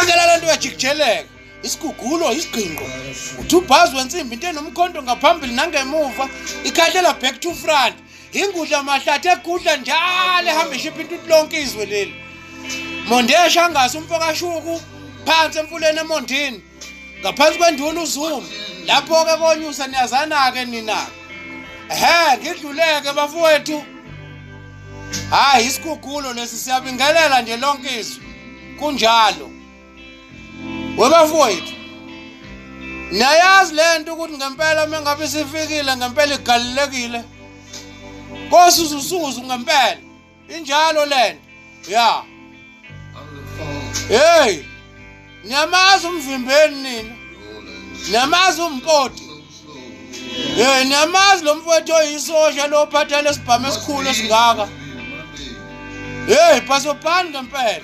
Khangela lento yajikijeleka. Isigugulo isigqinqo. Uthubhazi wensimbi into enomkhonto ngaphambili nangemuva. Ikhahlela back to front. Ingudla mahlathi egudla njalo ehamba ishipha into lonke izwe leli. Mondesha angasi umfokashuku phansi emfuleni eMondini. Ngaphansi kwenduna uZuma. Lapho ke konyusa niyazana ke nina. Ngidluleke bafowethu. Hayi isigugulo lesi siyabingelela nje lonke izwe. Kunjalo. Webafowethu. Niyayazi lento ukuthi ngempela mengabe sifikile ngempela igalelekile. Kosuzusuzu ngempela. Injalo lento. Ya. Hey. Niyamazi umvimbeni nina. Niyamazi umpoti. Niyamazi lo mfowethu oyisosha lo phathele isibhamu esikhulu esingaka. Pasopani ngempela.